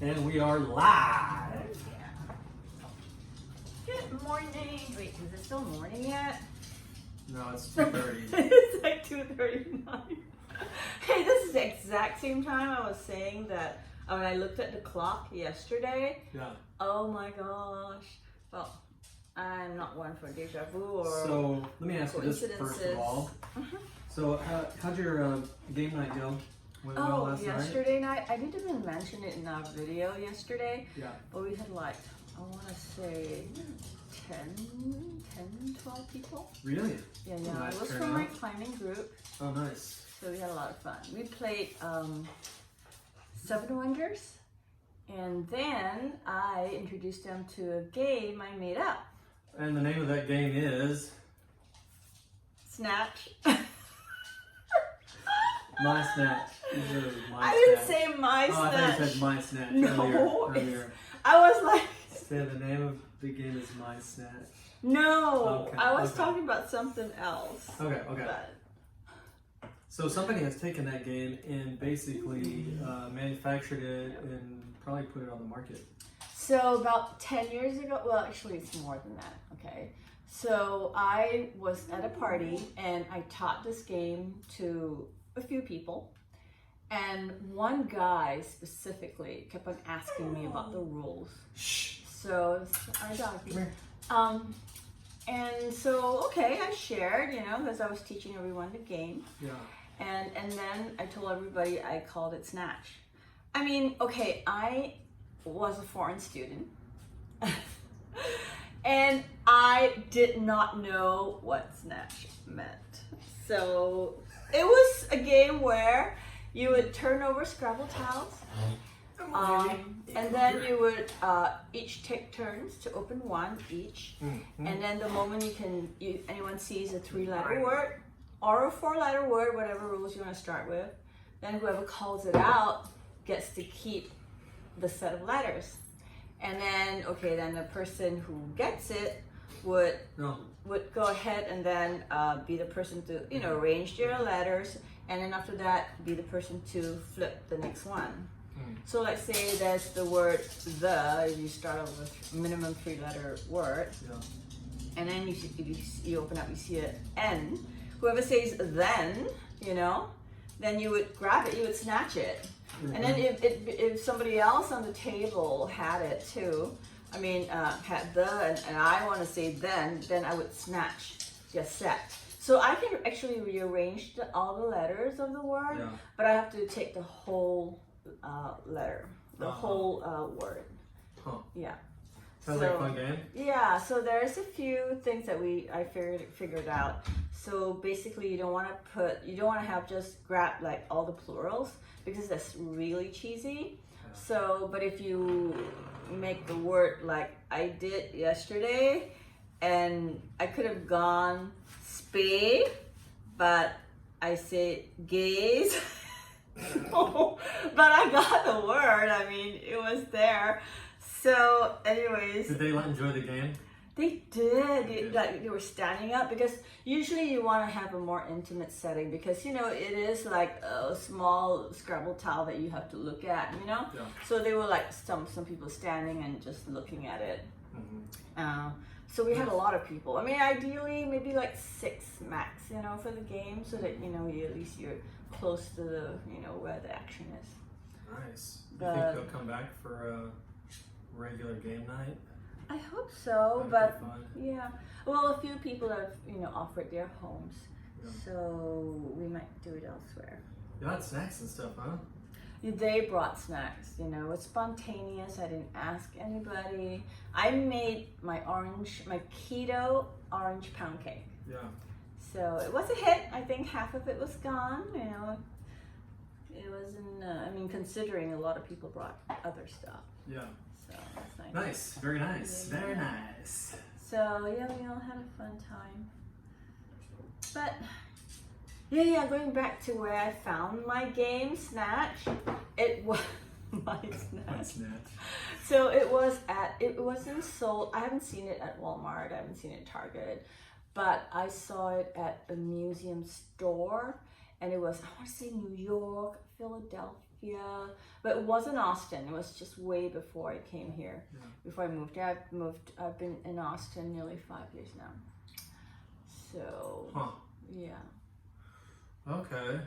And we are live. Good morning. Wait, is it still morning yet? No, it's 2:30. It's like 2:39. Hey, this is the exact same time I was saying that when I looked at the clock yesterday. Yeah. Oh my gosh. Well, I'm not one for deja vu or So let me ask you this first of all. So how'd your game night go? Went well last yesterday night? I didn't even mention it in our video yesterday. Yeah. But we had like, I want to say 10, 12 people. Really? Yeah. Nice It was turnout. from my climbing group. Oh, nice. So we had a lot of fun. We played 7 Wonders. And then I introduced them to a game I made up. And the name of that game is? Snatch. My Snatch. I didn't say my Snatch. I thought you said My Snatch No, earlier. I was like... Said the name of the game is My Snatch. No, Okay, I was talking about something else. Okay. But... So somebody has taken that game and basically manufactured it and probably put it on the market. So about 10 years ago, well actually it's more than that, okay? So I was at a party and I taught this game to a few people. And one guy specifically kept on asking me about the rules. Shh. So, our doggy. Come here. And so, okay, I shared, because I was teaching everyone the game. Yeah. And then I told everybody I called it Snatch. I mean, okay, I was a foreign student. And I did not know what Snatch meant. So it was a game where you would turn over Scrabble tiles. And then you would each take turns to open one each. And then the moment anyone sees a 3-letter word or a 4-letter word, whatever rules you want to start with, then whoever calls it out gets to keep the set of letters. And then, then the person who gets it would go ahead and then be the person to, arrange their letters. And then after that, be the person to flip the next one. So let's say there's the word the, you start off with minimum 3-letter word. Yeah. And then you open up, you see an N. Whoever says then, then you would grab it, you would snatch it. And then if somebody else on the table had it too, had the, and I want to say then I would snatch your set. So I can actually rearrange all the letters of the word, but I have to take the whole letter, the whole word. Huh. Yeah. Sounds like a fun game. Yeah, so there's a few things that I figured out. So basically you don't want to have just grab like all the plurals because that's really cheesy. So, but if you make the word like I did yesterday, and I could have gone spade, but I said gaze. But I got the word. It was there. So, anyways. Did they enjoy the game? They did. They were standing up because usually you want to have a more intimate setting because it is like a small Scrabble tile that you have to look at. Yeah. So they were like some people standing and just looking at it. So we had a lot of people. Ideally maybe like 6 max, for the game, so that at least you're close to the where the action is. Nice. You think they'll come back for a regular game night? I hope so, That'd but be fun. yeah. Well, a few people have offered their homes, so we might do it elsewhere. You had snacks and stuff, huh? They brought snacks. It's spontaneous. I didn't ask anybody. I made my keto orange pound cake. Yeah. So it was a hit. I think half of it was gone. It wasn't. Considering a lot of people brought other stuff. Yeah. So that's nice. Nice. Very nice. Yeah. Very nice. So yeah, we all had a fun time. But yeah. Going back to where I found my game, Snatch. It was my Snatch. So it wasn't sold. I haven't seen it at Walmart. I haven't seen it at Target. But I saw it at a museum store, and it was, I want to say New York, Philadelphia, Yeah, but it wasn't Austin. It was just way before I came here. Yeah. Before I moved here, I've been in Austin nearly 5 years now. So yeah. Okay.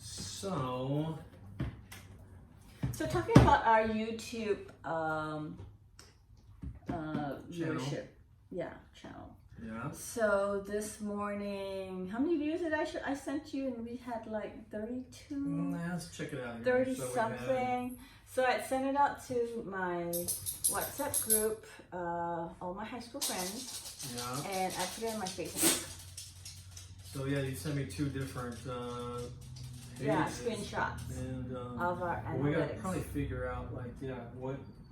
So talking about our YouTube viewership, channel. Yeah. So this morning, how many views did I sent you? And we had like 32. Let's check it out. Here. 30 So something. So I sent it out to my WhatsApp group, all my high school friends, and I put it on my Facebook. So yeah, you sent me 2 different screenshots and, of our analytics. We gotta probably figure out like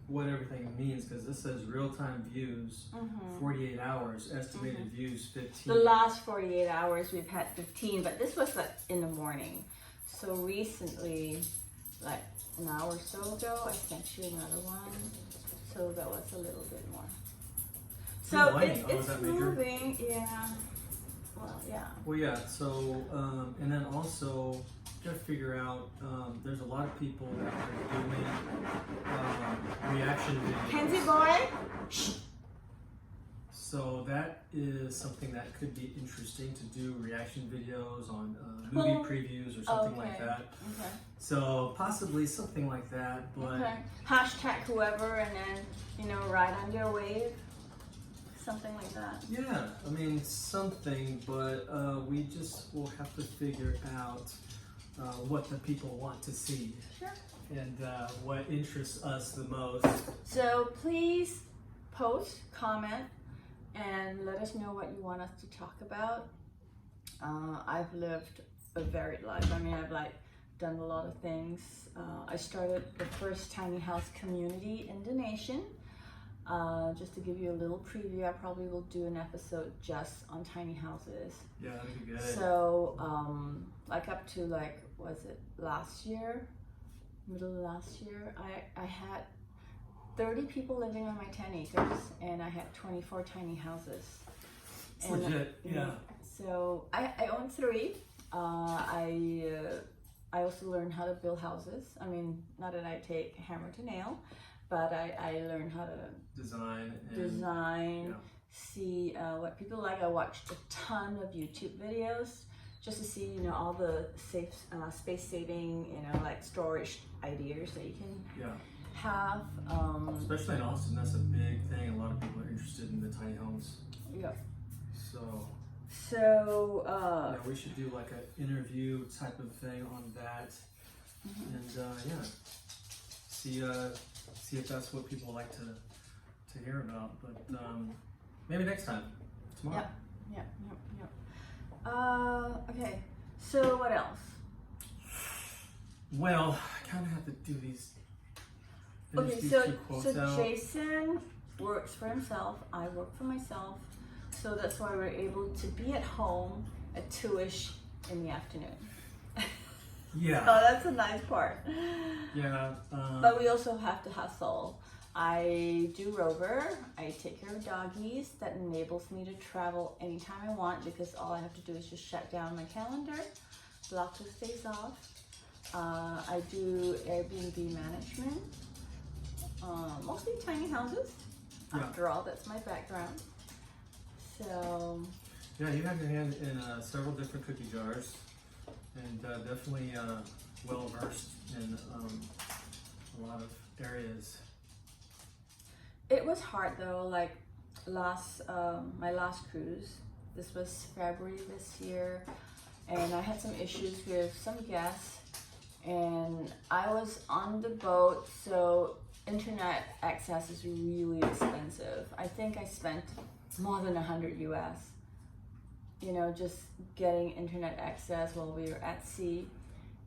what everything means, because this says real-time views 48 hours, estimated views 15. The last 48 hours we've had 15, but this was like in the morning. So recently, like an hour or so ago, I sent you another one. So that was a little bit more. So it's moving, yeah. Well, yeah. Well, yeah. So, and then also, you gotta figure out. There's a lot of people that are doing reaction videos. Kenzie boy. Shh. So that is something that could be interesting to do, reaction videos on movie previews or something like that. Okay. So possibly something like that, but hashtag whoever, and then ride on your wave. Something like that. Yeah, I mean something, but we just will have to figure out what the people want to see. Sure. And what interests us the most. So please post, comment, and let us know what you want us to talk about. I've lived a varied life. I mean, I've done a lot of things. I started the first tiny house community in the nation. Just to give you a little preview, I probably will do an episode just on tiny houses. Yeah, that'd be good. So, up to was it last year? Middle of last year, I had 30 people living on my 10 acres, and I had 24 tiny houses. It's legit, yeah. So I own 3. I also learned how to build houses. I mean, not that I take hammer to nail, but I learned how to design, see what people like. I watched a ton of YouTube videos just to see, all the space saving, storage ideas that you can have. Especially in Austin, that's a big thing. A lot of people are interested in the tiny homes. Yeah. So we should do like an interview type of thing on that, and see if that's what people like to hear about. But maybe next time, tomorrow. Yeah. Okay. So what else? Well, I kind of have to do these. Okay, these so 2 quotes out. Jason works for himself. I work for myself. So that's why we're able to be at home at 2-ish in the afternoon. Yeah. Oh, that's a nice part. Yeah. But we also have to hustle. I do Rover. I take care of doggies. That enables me to travel anytime I want, because all I have to do is just shut down my calendar, block those days off. I do Airbnb management, mostly tiny houses. After all, that's my background. So yeah, you have your hand in several different cookie jars, and definitely well versed in a lot of areas. it was hard though. Like my last cruise, this was February this year, and I had some issues with some guests, and I was on the boat, so internet access is really expensive. I think I spent more than 100 US, just getting internet access while we were at sea.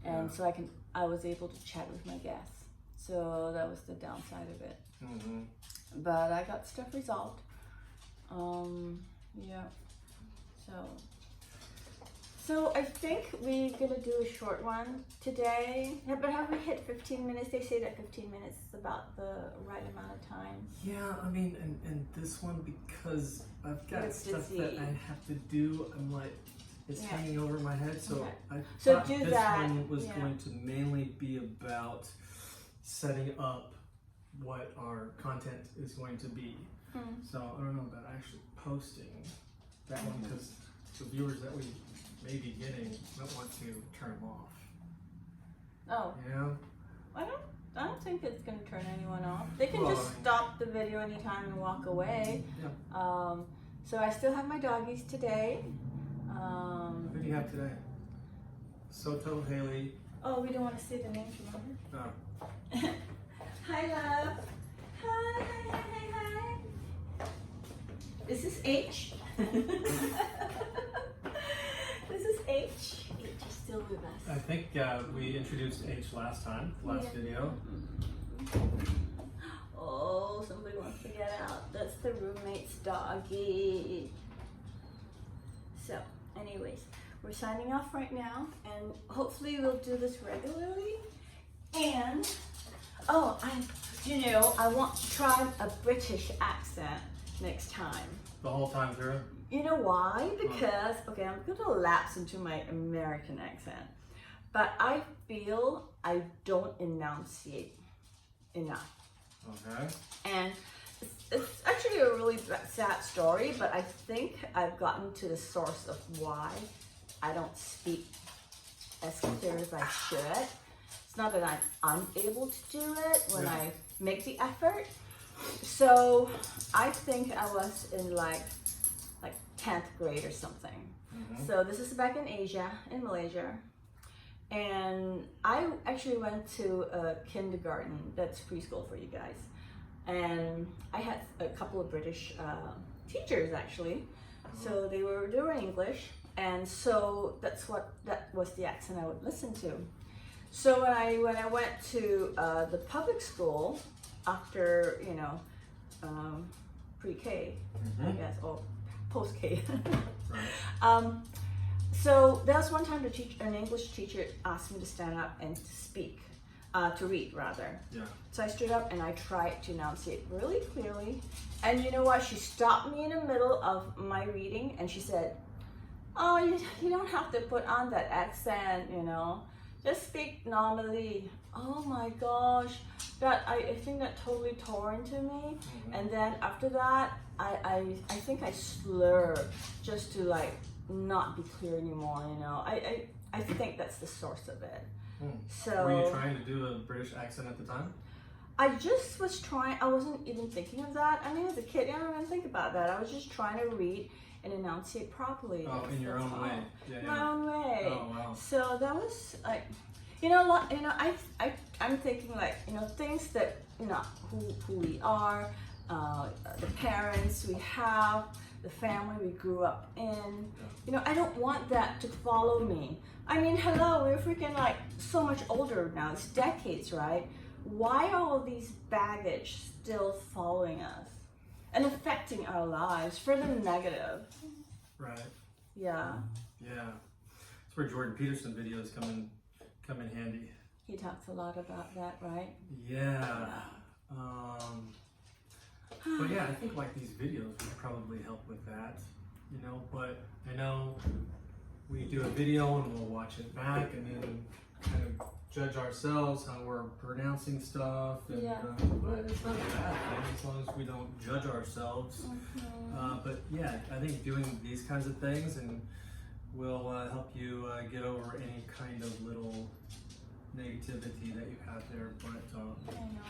And so I was able to chat with my guests. So that was the downside of it. Mm-hmm. But I got stuff resolved. So I think we're gonna do a short one today. Yeah, but have we hit 15 minutes? They say that 15 minutes is about the right amount of time. Yeah, I mean, and this one, because I've got It's stuff busy. that I have to do, I'm like, it's hanging over my head, so I So thought do this that, one was yeah. going to mainly be about setting up what our content is going to be. So I don't know about actually posting that one because the viewers that we may be getting don't want to turn them off. Oh, Yeah. I don't think it's gonna turn anyone off. They can Well, just stop the video anytime and walk away. Yeah. So I still have my doggies today. Who do you have today? Soto, Haley. Oh, we don't want to say the names, remember? Oh. Hi, love. Hi, hi, hi, hi, hi. Is this H? This is H. H is still with us. I think we introduced H last time, last video. Oh, somebody wants to get out. That's the roommate's doggy. So, anyways, we're signing off right now, and hopefully we'll do this regularly. And, I want to try a British accent next time. The whole time through? You know why? Because, okay, I'm gonna lapse into my American accent, but I feel I don't enunciate enough. Okay. And it's actually a really sad story, but I think I've gotten to the source of why I don't speak as clear as I should. It's not that I'm unable to do it when I make the effort. So I think I was in like 10th grade or something. So this is back in Asia, in Malaysia. And I actually went to a kindergarten, that's preschool for you guys. And I had a couple of British teachers actually. So they were English. And so that was the accent I would listen to. So when I went to the public school after, pre-K, I guess, or post-K. So there was one time an English teacher asked me to stand up and to speak, to read rather. Yeah. So I stood up and I tried to enunciate really clearly. And you know what? She stopped me in the middle of my reading and she said, "Oh, you don't have to put on that accent, just speak normally." Oh my gosh, I think that totally tore into me. And then after that, I think I slurred just to not be clear anymore. I think that's the source of it. So were you trying to do a British accent at the time? I just was trying. I wasn't even thinking of that. I mean, as a kid, I don't even think about that. I was just trying to read and enunciate properly. Oh, in your own way. Yeah, My own way. Oh, wow. So that was I'm thinking things that who we are, the parents we have, the family we grew up in. I don't want that to follow me. I mean, hello, we're freaking so much older now. It's decades, right? Why are all these baggage still following us and affecting our lives for the negative? Right. Yeah. Yeah. That's where Jordan Peterson videos come in handy. He talks a lot about that, right? Yeah. But yeah, I think these videos would probably help with that, but I know we do a video and we'll watch it back and then kind of judge ourselves how we're pronouncing stuff, and but it's not a bad thing as long as we don't judge ourselves. But yeah, I think doing these kinds of things and will help you get over any kind of little negativity that you have there. But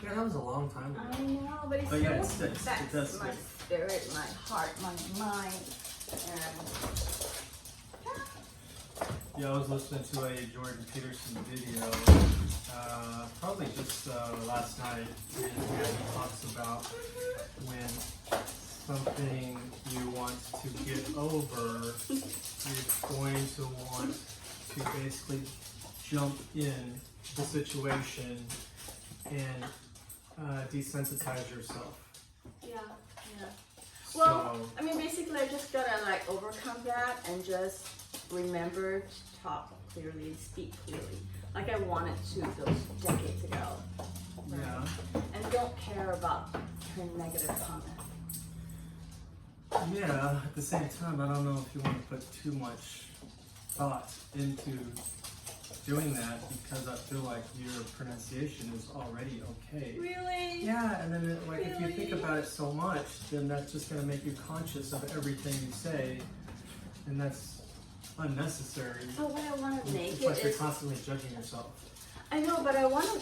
yeah, that was a long time ago. I know, but it sticks. affects It does my stick. spirit, my heart, my mind. Yeah, I was listening to a Jordan Peterson video, probably just last night, and he talks about when something you want to get over, you're going to want to basically jump in the situation and desensitize yourself. Yeah. Well, So, I mean, basically, I just gotta overcome that and just remember to talk clearly, speak clearly, like I wanted to those decades ago. yeah. And don't care about her negative comments. Yeah, at the same time, I don't know if you want to put too much thought into doing that because I feel like your pronunciation is already okay. Really? Yeah, and then if you think Really? about it so much, then that's just going to make you conscious of everything you say, and that's unnecessary. So what I want to make It's like it you're is, constantly judging yourself. I know, but I want to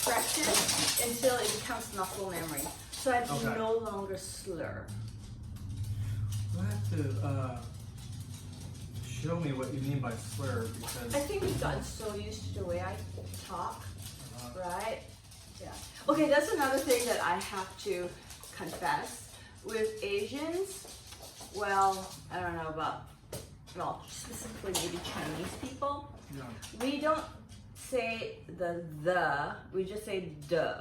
practice until it becomes muscle memory. So I Okay. no longer slur. You have to show me what you mean by slur because I think we've gotten so used to the way I talk, uh, right? Yeah. Okay, that's another thing that I have to confess. With Asians, well, I don't know about, well, specifically maybe Chinese people, yeah. we don't say the, we just say duh.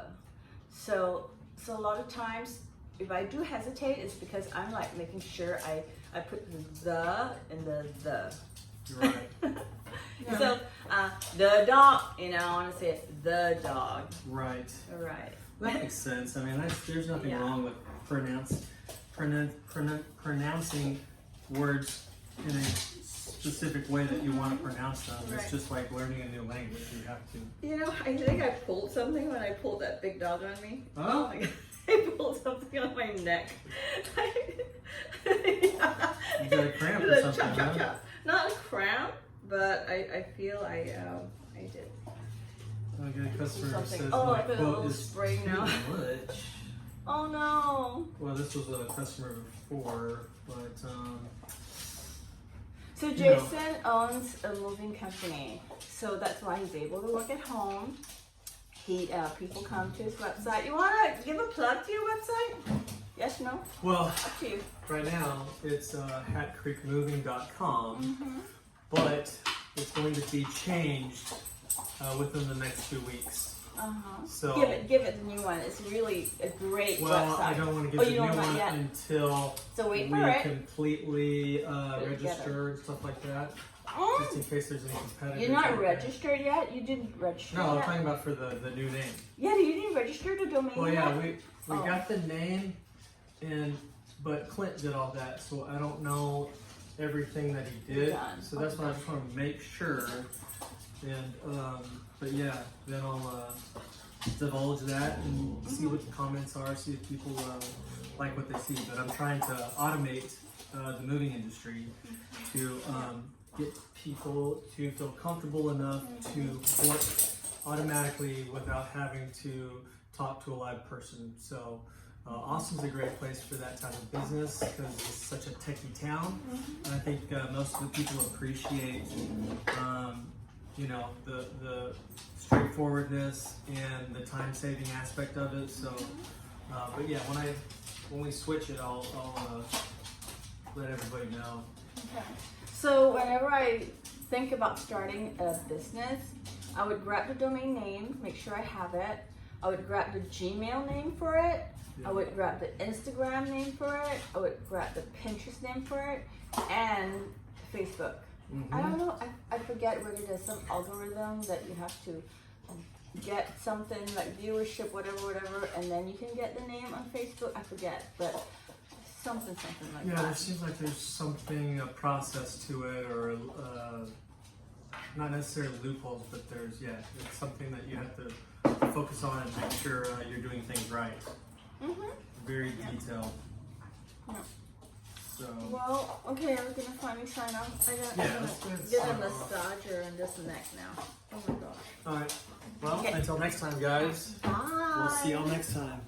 So a lot of times, if I do hesitate, it's because I'm like making sure I put the in the. You're right. Yeah. So, the dog, you know, I want to say it, the dog. Right. Right. That makes sense. I mean, there's nothing Yeah. wrong with pronouncing words in a specific way that you want to pronounce them. Right. It's just like learning a new language. You have to. You know, I think I pulled something when I pulled that big dog on me. Oh. My God. I pulled something on my neck. Yeah. You got a cramp or Like, something, chop, chop, huh? chop. Not a cramp, but I feel I did. I get a customer who Something. says Oh, my I put a quote little is spray now. too much. Oh no. Well, this was a customer before, but So You know. Jason owns a moving company, so that's why he's able to work at home. People come to his website. You want to give a plug to your website? Yes, no? well, Up to you. right now it's hatcreekmoving.com, Mm-hmm. but it's going to be changed within the next 2 weeks. Uh-huh. So Give it the new one. It's really a great well, website. I don't want to give Oh, the you new don't want one yet? until So wait we for it. completely it together. register and stuff like that, Oh, just in case there's any competitors. you're not out there. registered yet? You didn't register No, I'm yet? talking about for the new name. Yeah, you didn't register the domain Well, yet? yeah, we Oh. got the name, but Clint did all that, so I don't know everything that he did. Done. So that's why I just want to make sure. And but yeah, then I'll divulge that and see what the comments are, see if people like what they see. But I'm trying to automate the moving industry to get people to feel comfortable enough to book automatically without having to talk to a live person. So Austin's a great place for that type of business because it's such a techie town. And I think most of the people appreciate the straightforwardness and the time-saving aspect of it. So, but yeah, when we switch it, I'll let everybody know. Okay. So whenever I think about starting a business, I would grab the domain name, make sure I have it. I would grab the Gmail name for it. I would grab the Instagram name for it. I would grab the Pinterest name for it, and Facebook. Mhm. I don't know. I forget whether there's some algorithm that you have to get something like viewership, whatever, and then you can get the name on Facebook. I forget, but something like Yeah, that. there seems like there's something, a process to it, or not necessarily loopholes, but it's something that you have to focus on and make sure you're doing things right. Mhm. Very detailed. Yeah. So, Well, okay, we're gonna finally sign off. I'm Yeah, gonna let's get a sign off. massager in this neck now. Oh my gosh. all right. Well, Okay. until next time, guys. Bye. We'll see y'all next time.